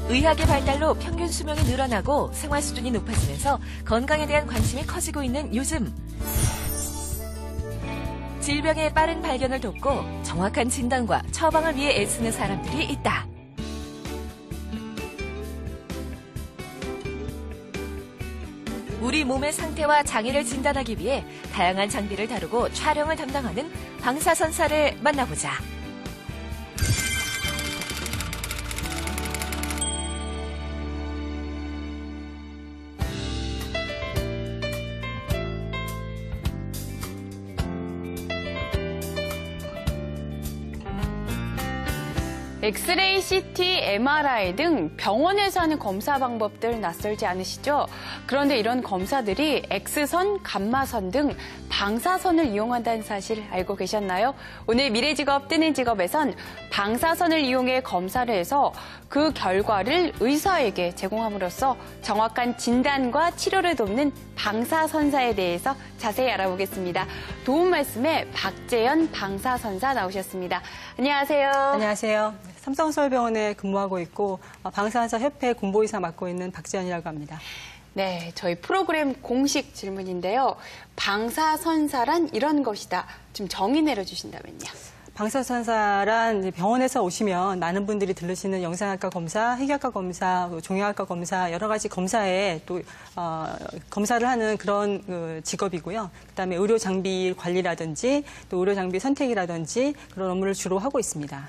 의학의 발달로 평균 수명이 늘어나고 생활 수준이 높아지면서 건강에 대한 관심이 커지고 있는 요즘. 질병의 빠른 발견을 돕고 정확한 진단과 처방을 위해 애쓰는 사람들이 있다. 우리 몸의 상태와 장애를 진단하기 위해 다양한 장비를 다루고 촬영을 담당하는 방사선사를 만나보자. 엑스레이, CT, MRI 등 병원에서 하는 검사 방법들 낯설지 않으시죠? 그런데 이런 검사들이 X선, 감마선 등 방사선을 이용한다는 사실 알고 계셨나요? 오늘 미래직업 뜨는 직업에선 방사선을 이용해 검사를 해서 그 결과를 의사에게 제공함으로써 정확한 진단과 치료를 돕는 방사선사에 대해서 자세히 알아보겠습니다. 도움 말씀에 박재현 방사선사 나오셨습니다. 안녕하세요. 안녕하세요. 삼성서울병원에 근무하고 있고 방사선사 협회 공보이사 맡고 있는 박재현이라고 합니다. 네, 저희 프로그램 공식 질문인데요. 방사선사란 이런 것이다. 좀 정의 내려주신다면요. 방사선사란 병원에서 오시면 많은 분들이 들으시는 영상학과 검사, 핵의학과 검사, 종양학과 검사 여러 가지 검사에 또 검사를 하는 그런 직업이고요. 그다음에 의료 장비 관리라든지 또 의료 장비 선택이라든지 그런 업무를 주로 하고 있습니다.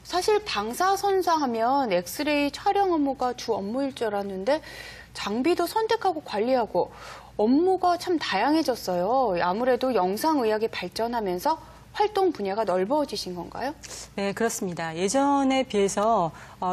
사실 방사선사 하면 엑스레이 촬영 업무가 주 업무일 줄 알았는데 장비도 선택하고 관리하고 업무가 참 다양해졌어요. 아무래도 영상의학이 발전하면서 활동 분야가 넓어지신 건가요? 네, 그렇습니다. 예전에 비해서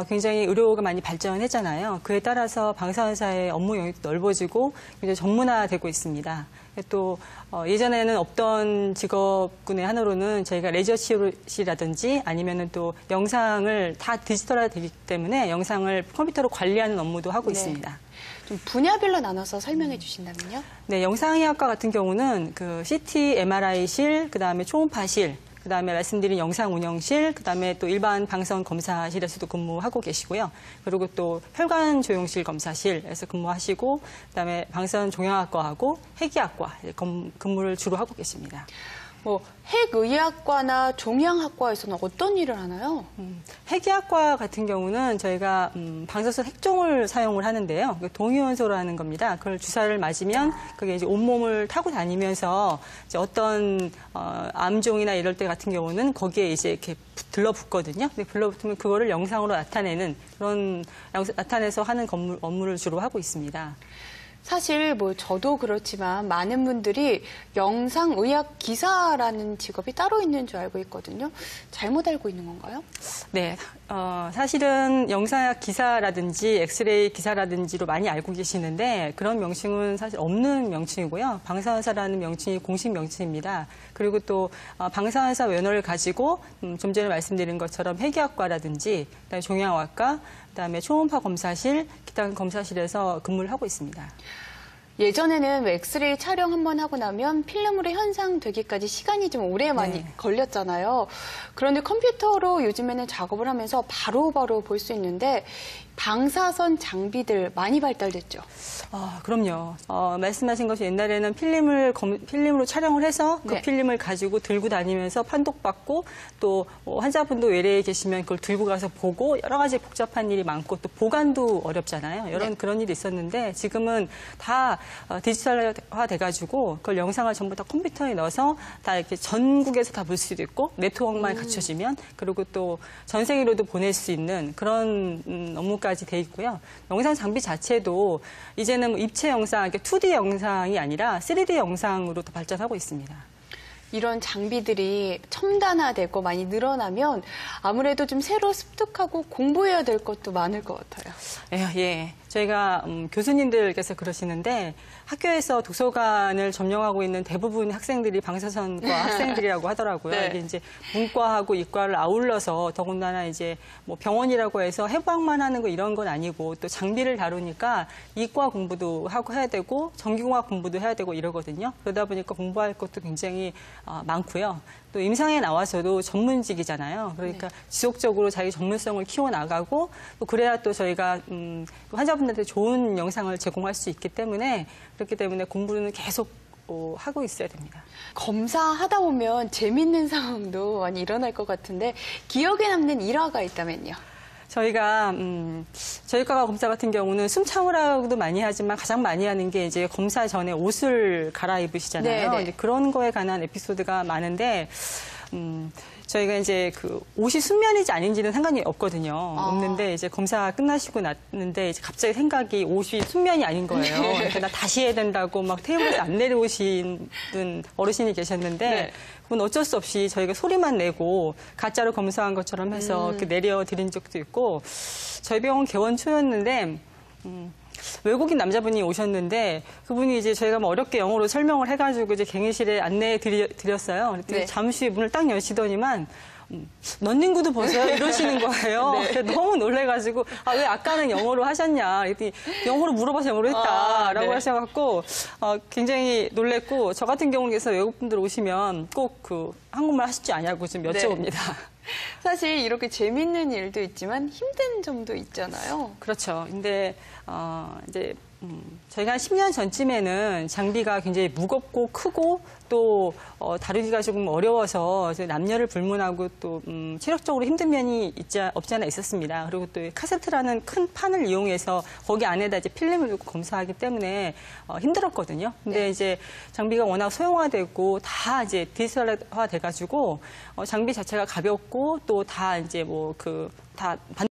굉장히 의료가 많이 발전했잖아요. 그에 따라서 방사선사의 업무 영역도 넓어지고 굉장히 전문화되고 있습니다. 또 예전에는 없던 직업군의 하나로는 저희가 레저 치료실이라든지 아니면은 또 영상을 다 디지털화되기 때문에 영상을 컴퓨터로 관리하는 업무도 하고 있습니다. 좀 분야별로 나눠서 설명해 주신다면요? 네, 영상의학과 같은 경우는 그 CT, MRI실, 그다음에 초음파실, 그다음에 말씀드린 영상 운영실, 그다음에 또 일반 방사선 검사실에서도 근무하고 계시고요. 그리고 또 혈관 조영실 검사실에서 근무하시고, 그다음에 방사선 종양학과하고 핵의학과 근무를 주로 하고 계십니다. 핵의학과나 종양학과에서는 어떤 일을 하나요? 핵의학과 같은 경우는 저희가 방사선 핵종을 사용을 하는데요. 동위원소라는 겁니다. 그걸 주사를 맞으면 그게 이제 온몸을 타고 다니면서 이제 어떤 암종이나 이럴 때 같은 경우는 거기에 이제 이렇게 들러붙거든요. 근데 들러붙으면 그거를 영상으로 나타내는 그런 나타내서 하는 업무를 주로 하고 있습니다. 사실 저도 그렇지만 많은 분들이 영상의학 기사라는 직업이 따로 있는 줄 알고 있거든요. 잘못 알고 있는 건가요? 네, 사실은 영상의학 기사라든지 엑스레이 기사라든지로 많이 알고 계시는데 그런 명칭은 사실 없는 명칭이고요. 방사선사라는 명칭이 공식 명칭입니다. 그리고 또 방사선사 면허를 가지고 좀 전에 말씀드린 것처럼 핵의학과라든지 그다음에 종양학과, 그다음에 초음파 검사실, 기타 검사실에서 근무를 하고 있습니다. 예전에는 엑스레이 촬영 한번 하고 나면 필름으로 현상되기까지 시간이 좀 오래 많이 걸렸잖아요. 그런데 컴퓨터로 요즘에는 작업을 하면서 바로바로 볼 수 있는데 방사선 장비들 많이 발달됐죠? 그럼요. 말씀하신 것이 옛날에는 필름으로 촬영을 해서 그 필름을 가지고 들고 다니면서 판독받고 또 환자분도 외래에 계시면 그걸 들고 가서 보고 여러 가지 복잡한 일이 많고 또 보관도 어렵잖아요. 그런 일이 있었는데 지금은 다 디지털화 돼가지고 그걸 영상을 전부 다 컴퓨터에 넣어서 다 이렇게 전국에서 다 볼 수도 있고 네트워크만 갖춰지면 그리고 또 전 세계로도 보낼 수 있는 그런 업무까지 돼 있고요. 영상 장비 자체도 이제는 입체 영상, 2D 영상이 아니라 3D 영상으로 더 발전하고 있습니다. 이런 장비들이 첨단화되고 많이 늘어나면 아무래도 좀 새로 습득하고 공부해야 될 것도 많을 것 같아요. 예. 저희가 교수님들께서 그러시는데 학교에서 도서관을 점령하고 있는 대부분 학생들이 방사선과 학생들이라고 하더라고요. 네. 이게 이제 문과하고 이과를 아울러서 더군다나 이제 병원이라고 해서 해부학만 하는 거 이런 건 아니고 또 장비를 다루니까 이과 공부도 하고 해야 되고 전기공학 공부도 해야 되고 이러거든요. 그러다 보니까 공부할 것도 굉장히 많고요. 또 임상에 나와서도 전문직이잖아요. 그러니까 지속적으로 자기 전문성을 키워나가고 또 그래야 또 저희가 환자분들한테 좋은 영상을 제공할 수 있기 때문에 그렇기 때문에 공부는 계속 하고 있어야 됩니다. 검사하다 보면 재밌는 상황도 많이 일어날 것 같은데 기억에 남는 일화가 있다면요? 저희가 저희과 검사 같은 경우는 숨 참으라고도 많이 하지만 가장 많이 하는 게 이제 검사 전에 옷을 갈아입으시잖아요. 네네. 이제 그런 거에 관한 에피소드가 많은데 저희가 이제 그 옷이 순면이지 아닌지는 상관이 없거든요. 없는데 이제 검사 끝나시고 났는데 이제 갑자기 생각이 옷이 순면이 아닌 거예요. 그래서 나 다시 해야 된다고 막 테이블에서 안 내려오시는 어르신이 계셨는데 네. 그건 어쩔 수 없이 저희가 소리만 내고 가짜로 검사한 것처럼 해서 이렇게 내려드린 적도 있고 저희 병원 개원 초였는데 외국인 남자분이 오셨는데 그분이 이제 저희가 뭐 어렵게 영어로 설명을 해가지고 이제 갱의실에 안내해 드렸어요. 그랬더니 네. 잠시 후에 문을 딱 여시더니만 런닝구도 벗어요? 이러시는 거예요. 네. 그래서 너무 놀래가지고 왜 아까는 영어로 하셨냐? 그랬더니 영어로 물어봐서 영어로 했다라고 네. 하셔갖고 굉장히 놀랬고 저 같은 경우에서 외국분들 오시면 꼭 그 한국말 하실 줄 아냐고 좀 여쭤봅니다. 사실 이렇게 재밌는 일도 있지만 힘든 점도 있잖아요. 그렇죠. 근데 이제 저희가 한 10년 전쯤에는 장비가 굉장히 무겁고 크고 또 다루기가 조금 어려워서 남녀를 불문하고 또 체력적으로 힘든 면이 없지 않아 있었습니다. 그리고 또 카세트라는 큰 판을 이용해서 거기 안에다 이제 필름을 넣고 검사하기 때문에 힘들었거든요. 근데 이제 장비가 워낙 소형화되고 다 이제 디지털화 돼가지고 장비 자체가 가볍고 또 다 이제 다